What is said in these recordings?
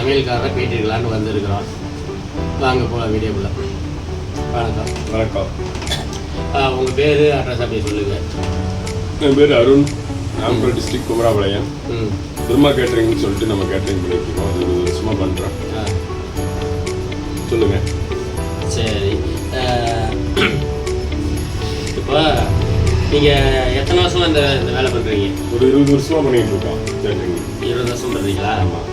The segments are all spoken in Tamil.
சமையல்காரரை பேட்டிருக்கலான்னு வந்திருக்கிறோம். வாங்க போகலாம் வீடியோக்குள்ள. வணக்கம். வணக்கம். உங்கள் பேர் அட்ரஸ் அப்படி சொல்லுங்கள். என் பேர் அருண், நாமக்கல் டிஸ்ட்ரிக்ட் குமராபாளையம். பிரம்மா கேட்டரிங்னு சொல்லிட்டு நம்ம கேட்டரிங் பண்ணியிருக்கோம். அது 1 வருஷமாக பண்ணுறோம். சொல்லுங்கள். சரி, இப்போ நீங்கள் எத்தனை வருஷமாக இந்த வேலை பண்ணுறீங்க? ஒரு 20 வருஷமாக பண்ணிகிட்டு இருக்கோம் கேட்டரிங். 20 வருஷம் பண்ணுறீங்களா? ஆமாம்.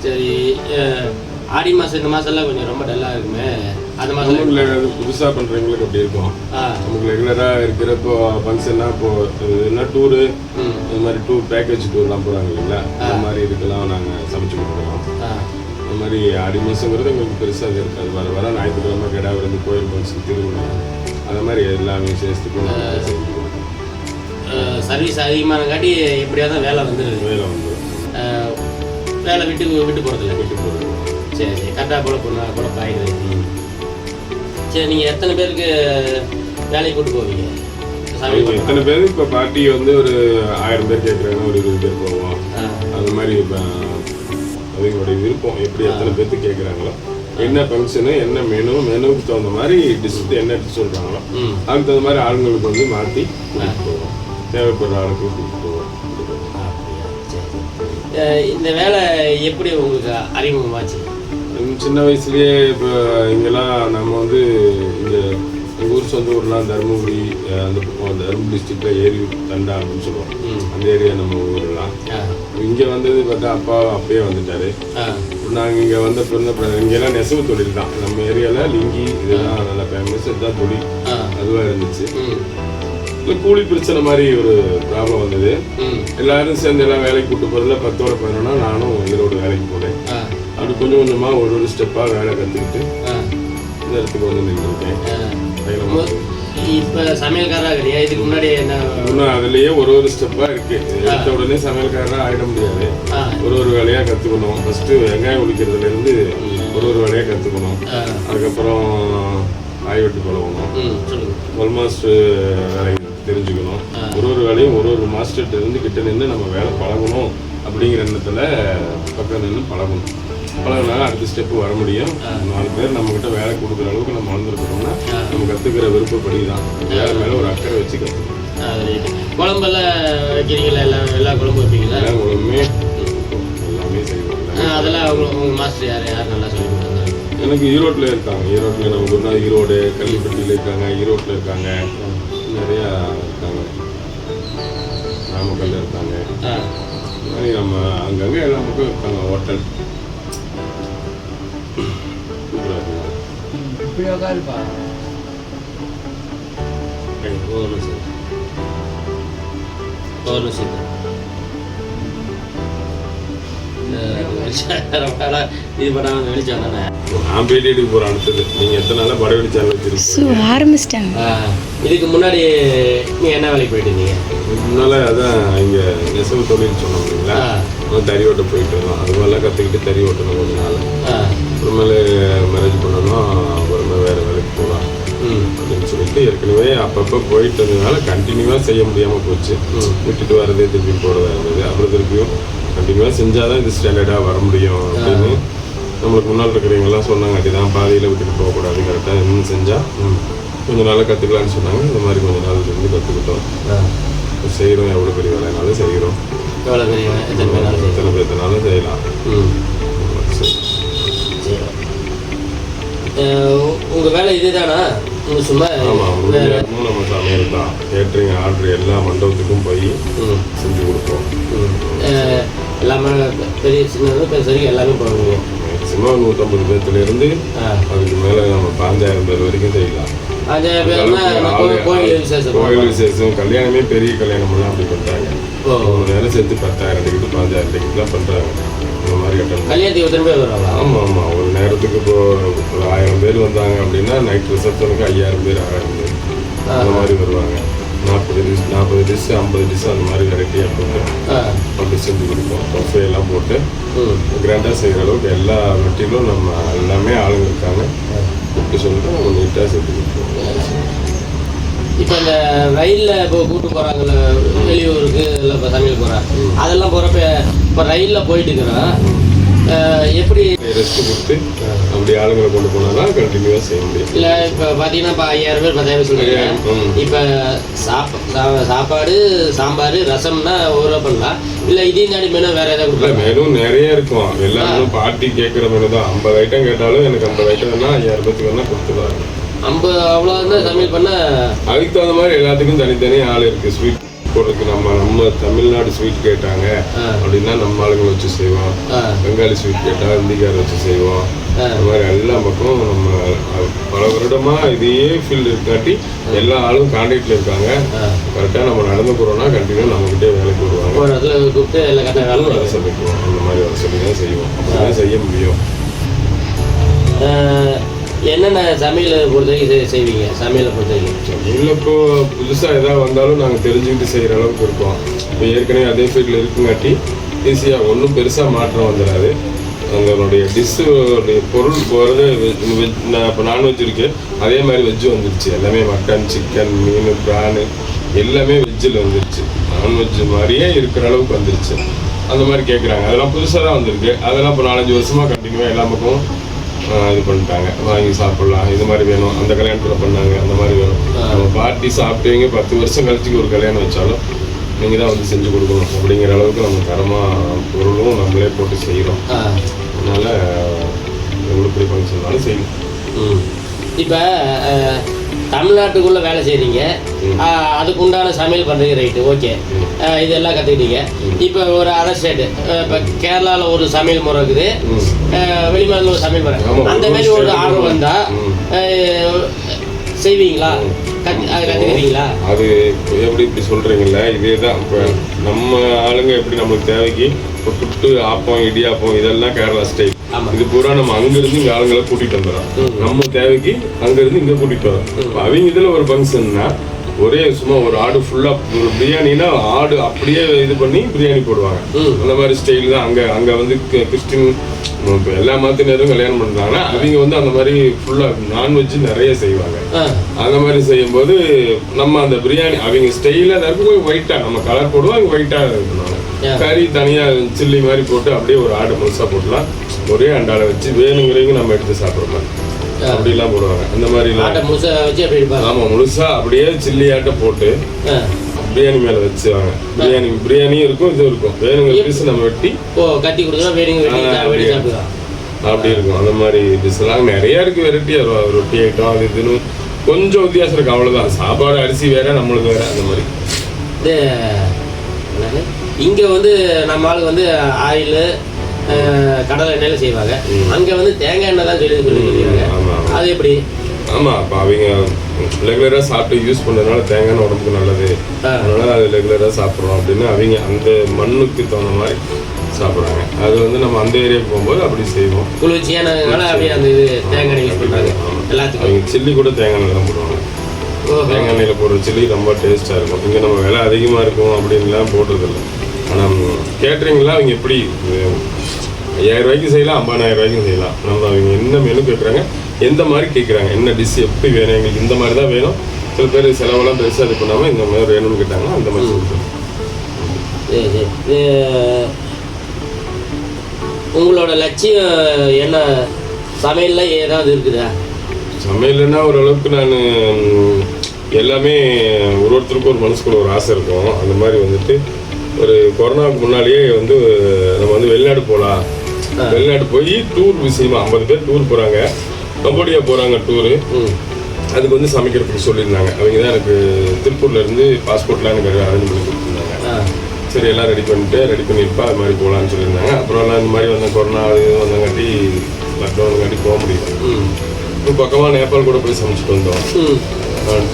சரி, ஆடி மாதம் இந்த மாதம்லாம் கொஞ்சம் ரொம்ப டல்லாக இருக்குமே. அந்த மாதம் புதுசாக பண்ணுறவங்களுக்கு அப்படி இருக்கும். நமக்கு ரெகுலராக இருக்கிறப்போ ஃபங்க்ஷன்னா இப்போது என்ன டூரு, இந்த மாதிரி டூர் பேக்கேஜ் டூர்லாம் போகிறாங்க இல்லைங்களா, அந்த மாதிரி இதுக்கெல்லாம் நாங்கள் சமைச்சு கொடுக்குறோம். இந்த மாதிரி ஆடி மாதங்கிறது எங்களுக்கு பெருசாக இருக்காது. வர ஞாயிற்றுக்கிழமை கிடா விருந்து, கோயில் ஃபங்க்ஷன், திருவிழா, அந்த மாதிரி எல்லா விசேஷத்துக்கும் சர்வீஸ் அதிகமானங்காட்டி எப்படியாவது வேலை வந்துடுது. வேலை விட்டு போகிறதில்ல. விட்டு போகிறது. சரி, கரெக்டாக போல ஆயிடுது. சரி, நீங்கள் எத்தனை பேருக்கு வேலைக்கு கூட்டு போவீங்க? எத்தனை பேர் இப்போ பார்ட்டி வந்து ஒரு 1000 பேர் கேட்குறாங்கன்னா ஒரு 20 பேர் போவோம். அந்த மாதிரி இப்போ அவங்களுடைய விருப்பம் எப்படி எத்தனை பேர்த்து கேட்குறாங்களோ, என்ன ஃபங்க்ஷனு, என்ன மெனுவுக்கு தகுந்த மாதிரி டிஷ்ஷு என்ன டிஷ் சொல்கிறாங்களோ அதுக்கு தகுந்த மாதிரி ஆளுங்களுக்கு வந்து மாற்றி கூட்டிகிட்டு போவோம். தேவைப்படுற ஆளுக்கு கூட்டிகிட்டு போவோம். இந்த வேலை எப்படி உங்களுக்கு அறிமுகமாச்சு? சின்ன வயசுலேயே இப்போ இங்கெல்லாம் நம்ம வந்து இந்த எங்கள் ஊர் சொந்த ஊர்லாம் தருமபுரி, அந்த தருமபுரி டிஸ்ட்ரிக்டில் ஏரியூர் தண்டா அப்படின்னு சொல்லுவோம். அந்த ஏரியா நம்ம ஊரெலாம். இங்கே வந்தது பார்த்தா அப்பா அப்பயே வந்துட்டார். நாங்கள் இங்கே வந்த பிறந்த இங்கெல்லாம் நெசவு தொழில் தான். நம்ம ஏரியாவில் லிங்கி இதெல்லாம் நல்லா ஃபேமஸ். இதுதான் தொழில் அதுவாக இருந்துச்சு. இல்லை கூலி பிரச்சனை மாதிரி ஒரு ப்ராப்ளம் வந்தது. எல்லாரும் சேர்ந்து எல்லாம் வேலைக்கு கூட்டு போகிறதுல 10ஓட 11 நானும் ஈரோடு வேலைக்கு போனேன். அப்படி கொஞ்சம் கொஞ்சமாக ஒரு ஸ்டெப்பாக வேலை கற்றுக்கிட்டு இந்த இடத்துக்கு வந்து நின்றுருக்கேன். இப்போ சமையல்காரராக கிடையாது, இதுக்கு முன்னாடி என்ன இன்னும் அதுலேயே ஒரு ஸ்டெப்பாக இருக்குது. எடுத்த உடனே சமையல்காரராக ஆகிட முடியாது. ஒரு வேலையாக கற்றுக்கணும். ஃபஸ்ட்டு வெங்காயம் உளிக்கிறதுலேருந்து ஒரு வேலையாக கற்றுக்கணும். அதுக்கப்புறம் காய் வெட்டு பழகணும். ஆல்மோஸ்ட் வேலை தெரிஞ்சுக்கணும். ஒரு வேலையும் ஒரு மாஸ்டர்கிட்ட இருந்து கிட்ட நின்று நம்ம வேலை பழகணும் அப்படிங்கிற எண்ணத்தில் பக்கம் நின்று பழகணும். பழகினாலும் அடுத்த ஸ்டெப்பு வர முடியும். 4 பேர் நம்மக்கிட்ட வேலை கொடுக்குற அளவுக்கு நம்ம வளர்ந்துருக்கோம்னா நம்ம கற்றுக்கிற விருப்பப்படி தான் வேலை மேலே ஒரு அக்கறை வச்சு கற்றுக்கணும். குழம்பெல்லாம் வைக்கிறீங்களா? எல்லா குழம்பு வைப்பீங்களா? எல்லா குழம்புமே எல்லாமே செய்வாங்க. அதெல்லாம் உங்கள் மாஸ்டர் யார் நல்லா சொல்லி கொடுத்தாங்க? எனக்கு ஈரோட்டில் இருக்காங்க. ஈரோட்டில் நம்ம ஊர்னா ஈரோடு, கள்ளிப்பட்டியில் இருக்காங்க, ஈரோட்டில் இருக்காங்க, நிறையா இருக்காங்க, நாமக்கல்ல இருக்காங்க. இந்த மாதிரி நம்ம அங்கங்கே எல்லா பக்கம் இருக்காங்க. ஹோட்டல் இது பண்ணாமல் வெளிச்சம் தானே. நான் பேட்டி எடுக்க போகிறேன். அடுத்தது நீங்கள் எத்தனை நாளாக படம் வெளிச்சாலும் வச்சுருக்கீங்க? ஆரம்பிச்சிட்டாங்க. இதுக்கு முன்னாடி நீங்கள் என்ன வேலைக்கு போயிட்டு இருந்தீங்க? இதுக்கு முன்னால் அதான் இங்கே நெசவு தொழில் சொன்னோம் இல்லைங்களா, தறி ஓட்ட போயிட்டு இருந்தோம். அது மாதிரிலாம் கற்றுக்கிட்டு தறி ஓட்டணும் கொஞ்ச நாள். அப்புறமேலே மேரேஜ் பண்ணணும். அப்புறமே வேறு வேலைக்கு போகலாம் அப்படின்னு சொல்லிட்டு ஏற்கனவே அப்பப்போ போயிட்டு இருந்ததுனால கண்டினியூவாக செய்ய முடியாமல் போச்சு. விட்டுட்டு வரதே திருப்பி போகிறதா இருந்தது. அப்புறம் திருப்பியும் கண்டினியூவாக செஞ்சால் தான் இது ஸ்டாண்டர்டாக வர முடியும் அப்படின்னு நம்மளுக்கு முன்னால் இருக்கிறவங்கெல்லாம் சொன்னாங்க. தான் பாதியில் விட்டுட்டு போகக்கூடாது, கரெக்டாக இன்னும் செஞ்சால் கொஞ்சம் நாளாக கற்றுக்கலான்னு சொன்னாங்க. இந்த மாதிரி கொஞ்சம் நாள் இருந்து கற்றுக்கிட்டோம். செய்கிறோம். எவ்வளோ பெரிய வேலைனாலும் செய்கிறோம். எத்தனை பேர்த்தனாலும் செய்யலாம். உங்கள் வேலை இதுதானா? சும்மா ஆமாம், நம்ம சமையல் தான். கேட்ரிங் ஆர்டர் எல்லா மண்டபத்துக்கும் போய் செஞ்சு கொடுப்போம். எல்லாமே பெரிய சின்ன பெருசு எல்லாமே பண்ணுவோம். மேக்ஸிமம் 150 பேர்த்துலேருந்து அதுக்கு மேலே நம்ம 5000 பேர் வரைக்கும் செய்யலாம். கோயில் விசேஷம், கல்யாணமே பெரிய கல்யாணம்லாம் அப்படி பண்ணுறாங்க. 3 நேரம் சேர்த்து 10,000 டிக்கெட்டு 15,000 டிக்கெட்லாம் பண்ணுறாங்க. இந்த மாதிரி கட்டணும். கல்யாணத்துக்கு எத்தனை பேர் வருவாங்க? ஆமாம். ஒரு நேரத்துக்கு இப்போ ஒரு 1000 பேர் வந்தாங்க அப்படின்னா நைட் ரிசப்ஷனுக்கு 5000 பேர் 1000 பேர் அந்த மாதிரி வருவாங்க. 40 டிஷ் 50 டிஷ் அந்த மாதிரி வெரைட்டியாக போட்டு அப்படி செஞ்சு கொடுப்போம். பஃபேலாம் போட்டு கிராண்டாக செய்கிற அளவுக்கு எல்லா மெட்டீரியலும் நம்ம எல்லாமே ஆளுங்க இருக்காங்க. கூப்பிட்டு சொல்லிட்டு நம்ம நீட்டாக செஞ்சு கொடுப்போம். இப்போ இந்த ரயிலில் இப்போ கூப்பிட்டு போகிறாங்கல்ல வெளியூருக்கு இல்லை இப்போ சமையல் போகிறாங்க அதெல்லாம் போகிறப்ப இப்போ ரயிலில் போயிட்டு இருக்கிறோம் எப்படி ரெஸ்ட் கொடுத்து அப்படி ஆளுங்களை கொண்டு போனால் தான் கண்டினியூவாக செய்ய முடியும். இல்லை இப்போ பார்த்தீங்கன்னா இப்போ 5000 பேர் 10,000 சொல்கிறீங்க. இப்போ சாப்பாடு சாம்பார் ரசம்னா ஒரு பண்ணலாம். இல்லை இதையும் தாண்டி மெனு வேறு ஏதாவது கொடுக்கலாம்? மெனு நிறைய இருக்கும். எல்லாரும் பார்ட்டி கேட்குற மெனு தான். 50 ஐட்டம் கேட்டாலும் எனக்கு 50 ஐட்டம் வேணா 5000 பேருக்கு வேணா கொடுத்துருவாங்க. 50 அவ்வளோதான் சமையல் பண்ண. அதுக்கு தகுந்த மாதிரி எல்லாத்துக்கும் தனித்தனி ஆள் இருக்குது. ஸ்வீட் போடுறதுக்கு நம்ம தமிழ்நாடு ஸ்வீட் கேட்டாங்க அப்படின்னா நம்ம ஆளுங்களை வச்சு செய்வோம். பெங்காலி ஸ்வீட் கேட்டால் ஹிந்திக்கார வச்சு செய்வோம். அந்த மாதிரி எல்லா பக்கமும் நம்ம பல வருடமாக இதையே ஃபீல்டு இருக்காட்டி எல்லா ஆளும் கான்டாக்டில் இருக்காங்க. கரெக்டாக நம்ம நடந்து போகிறோம்னா கண்டினியூ நம்மகிட்டே வேலைக்கு வருவாங்க. வேலை சமைக்குவோம். அந்த மாதிரி வேலை சொல்லி தான் செய்வோம். அப்படி தான் செய்ய முடியும். என்னென்ன சமையலை பொறுத்தவரைக்கும் செய்வீங்க? சமையலை பொறுத்தவரைக்கும் சமையல் இப்போ புதுசாக எதாவது வந்தாலும் நாங்கள் தெரிஞ்சுக்கிட்டு செய்கிற அளவுக்கு இருக்கோம். இப்போ ஏற்கனவே அதே ஃபீல்டில் இருக்குங்காட்டி ஈஸியாக ஒன்றும் பெருசாக மாற்றம் வந்துடாது. அதனுடைய டிஷ்ஷுடைய பொருள் போகிறது இப்போ நான்வெஜ் இருக்குது, அதே மாதிரி வெஜ்ஜு வந்துருச்சு. எல்லாமே மட்டன் சிக்கன் மீன் ப்ரானு எல்லாமே வெஜ்ஜில் வந்துருச்சு. நான்வெஜ் மாதிரியே இருக்கிற அளவுக்கு வந்துருச்சு. அந்த மாதிரி கேட்குறாங்க. அதெல்லாம் புதுசாக தான் வந்திருக்கு. அதெல்லாம் இப்போ 4-5 வருஷமாக கண்டினியூவாக எல்லா பக்கமும் இது பண்ணிட்டாங்க. வாங்கி சாப்பிட்லாம், இது மாதிரி வேணும், அந்த கல்யாணத்தில் பண்ணாங்க, அந்த மாதிரி வேணும். நம்ம பார்ட்டி சாப்பிட்டீங்க 10 வருஷம் கழிச்சு ஒரு கல்யாணம் வச்சாலும் நீங்கள் தான் வந்து செஞ்சு கொடுக்கணும் அப்படிங்கிற அளவுக்கு நம்ம தரமாக பொருளும் நம்மளே போட்டு செய்கிறோம். அதனால் எவ்வளோ பெரிய ஃபங்க்ஷன்னாலும் செய்யணும். இப்போ தமிழ்நாட்டுக்குள்ளே வேலை செய்கிறீங்க, அதுக்கு உண்டான சமையல் பண்ணுறீங்க, ரைட்டு, ஓகே, இதெல்லாம் கற்றுக்கிட்டீங்க. இப்போ ஒரு அதர் ஸ்டேட்டு, இப்போ கேரளாவில் ஒரு சமையல் முறை இருக்குது, வெளிமாநில ஒரு சமையல் முறை, அந்த மாதிரி ஒரு ஆர்டர் வந்தால் செய்வீங்களா? கற்றுக்கிறீங்களா? அது எப்படி இப்படி சொல்கிறீங்களா? இதே தான் இப்போ நம்ம ஆளுங்க எப்படி நம்மளுக்கு தேவைக்கு இப்போ புட்டு ஆப்பம் இடியாப்பம் இதெல்லாம் கேரளா ஸ்டைல். இது பூரா நம்ம அங்கிருந்து இங்கே ஆளுங்களை கூட்டிகிட்டு வந்துடுறோம். நம்ம தேவைக்கு அங்கேருந்து இங்கே கூட்டிகிட்டு வரோம். அவங்க இதில் ஒரு ஃபங்க்ஷன்னா ஒரே சும்மா ஒரு ஆடு ஃபுல்லாக ஒரு பிரியாணினா ஆடு அப்படியே இது பண்ணி பிரியாணி போடுவாங்க. அந்த மாதிரி ஸ்டைல் தான் அங்கே வந்து கிறிஸ்டின் இப்போ எல்லா மதத்தினரும் கல்யாணம் பண்ணுறாங்கன்னா அவங்க வந்து அந்த மாதிரி ஃபுல்லாக நான்வெஜ் நிறைய செய்வாங்க. அந்த மாதிரி செய்யும்போது நம்ம அந்த பிரியாணி அவங்க ஸ்டைலாக தான் இருக்கும். ஒயிட்டாக நம்ம கலர் போடுவோம், அவங்க ஒயிட்டாக இருக்கணும். கறி தனியாக சில்லி மாதிரி போட்டு அப்படியே ஒரு ஆடு முழுசாக போட்டுலாம் ஒரே அண்டாவில் வச்சு வேணுங்கிறவங்க நம்ம எடுத்து சாப்பிட்றோம். அப்படிலாம் போடுவாங்க. அந்த மாதிரிலாம் ஆமாம், முழுசா அப்படியே சில்லி ஆட்டை போட்டு பிரியாணி மேலே வச்சுவாங்க. பிரியாணியும் இருக்கும், இதுவும் இருக்கும். வேணுங்கிற பீஸ் நம்ம வெட்டி கட்டி கொடுத்தா அப்படி இருக்கும். அந்த மாதிரி டிஷ்லாம் நிறையா இருக்குது. வெரைட்டியாக ரொட்டி ஐட்டம் அது இதுன்னு கொஞ்சம் வித்தியாசம் இருக்குது, அவ்வளோதான். சாப்பாடு அரிசி வேற நம்மளுக்கு வேற. அந்த மாதிரி இங்கே வந்து நம்ம ஆளுக்கு வந்து ஆயில் கடலை எண்ணெயில் செய்வாங்க. அங்கே வந்து தேங்காய் எண்ணெய் தான் சொல்லியிருக்காங்க. அது எப்படி? ஆமாம், அப்போ அவங்க ரெகுலராக சாப்பிட்டு யூஸ் பண்ணுறதுனால தேங்காய் எண்ணெய் உடம்புக்கு நல்லது, அதனால அது ரெகுலராக சாப்பிட்றோம் அப்படின்னு அவங்க அந்த மண்ணுக்கு தகுந்த மாதிரி சாப்பிட்றாங்க. அது வந்து நம்ம அந்த ஏரியாவுக்கு போகும்போது அப்படி செய்வோம். குளிர்ச்சியானதுனால அப்படியே அந்த இது தேங்காய் எண்ணெய் யூஸ் பண்ணுறாங்க எல்லாத்துக்கும். அவங்க சில்லி கூட தேங்காய் எண்ணெய் தான் போடுவாங்க. தேங்காய் எண்ணெயில் போடுற சில்லி ரொம்ப டேஸ்ட்டாக இருக்கும். இங்கே நம்ம விலை அதிகமாக இருக்கும் அப்படின்லாம் போடுறதில்ல. ஆனால் கேட்ரிங்லாம் அவங்க எப்படி 5000 ரூபாய்க்கு செய்யலாம், 50,000 ரூபாய்க்கும் செய்யலாம். நம்ம அவங்க என்ன மெனு கேட்குறாங்க, எந்த மாதிரி கேட்குறாங்க, என்ன டிஷ் எப்படி வேணும், எங்களுக்கு இந்த மாதிரி தான் வேணும். சில பேர் செலவெல்லாம் பெருசாக இது பண்ணாமல் இந்த மாதிரி வேணும்னு கேட்டாங்கன்னா அந்த மாதிரி சொல்லிட்டு. உங்களோட லட்சியம் என்ன? சமையலில் ஏதாவது இருக்குதா? சமையல்னா ஓரளவுக்கு நான் எல்லாமே ஒருத்தருக்கும் ஒரு மனசுக்குள்ள ஒரு ஆசை இருக்கும். அந்த மாதிரி வந்துட்டு ஒரு கொரோனாவுக்கு முன்னாலேயே வந்து நம்ம வந்து வெளிநாடு போகலாம், வெளிநாடு போய் டூர் விஷயமா 50 பேர் டூர் போகிறாங்க, கம்போடியா போகிறாங்க டூரு. அதுக்கு வந்து சமைக்கிறதுக்கு சொல்லியிருந்தாங்க. அவங்க தான் எனக்கு திருப்பூர்லேருந்து பாஸ்போர்ட்லாம் எனக்கு அரேஞ்ச் பண்ணி கொடுத்துருந்தாங்க. சரி எல்லாம் ரெடி பண்ணியிருப்பா அது மாதிரி போகலான்னு சொல்லியிருந்தாங்க. அப்புறம் எல்லாம் இந்த மாதிரி வந்த கொரோனா இது வந்தங்காட்டி லாக்டவுனுங்காட்டி போக முடியல. இப்போ பக்கமாக நேபாள் கூட போய் சமைச்சிட்டு வந்தோம்.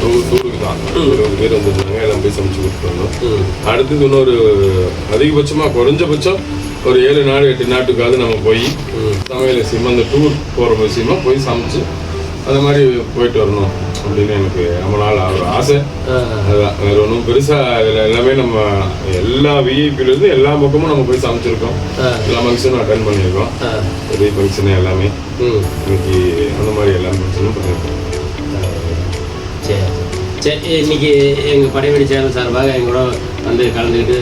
டூருக்கு தான் 20 பேர் வந்துருந்தாங்க, எல்லாம் போய் சமைச்சு கொடுத்துட்டு வந்தோம். அடுத்தது இன்னொரு அதிகபட்சமாக குறைஞ்சபட்சம் ஒரு 7 நாடு 8 நாட்டுக்காவது நம்ம போய் சமையல் விஷயமா அந்த டூர் போகிற விஷயமா போய் சமைச்சு அந்த மாதிரி போயிட்டு வரணும் அப்படின்னு எனக்கு ரொம்ப நாள் ஒரு ஆசை. அதுதான், வேறு ஒன்றும் பெருசாக அதில் எல்லாமே நம்ம எல்லா விஐபிலேருந்து எல்லா பக்கமும் நம்ம போய் சமைச்சிருக்கோம். எல்லா ஃபங்க்ஷனும் அட்டன் பண்ணியிருக்கோம். பெரிய ஃபங்க்ஷனு எல்லாமே இன்னைக்கு அந்த மாதிரி எல்லா ஃபங்க்ஷனும் பண்ணியிருக்கோம். சரி. சரி, இன்னைக்கு எங்கள் படைவெளி சேனல் சார்பாக எங்களோட வந்து கலந்துக்கிட்டு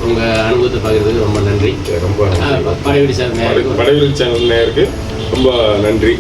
உங்கள் அனுபவத்தை பார்க்குறதுக்கு ரொம்ப நன்றி. ரொம்ப படைவெளி சார் படைவெளி சேனல் நேயருக்கு ரொம்ப நன்றி.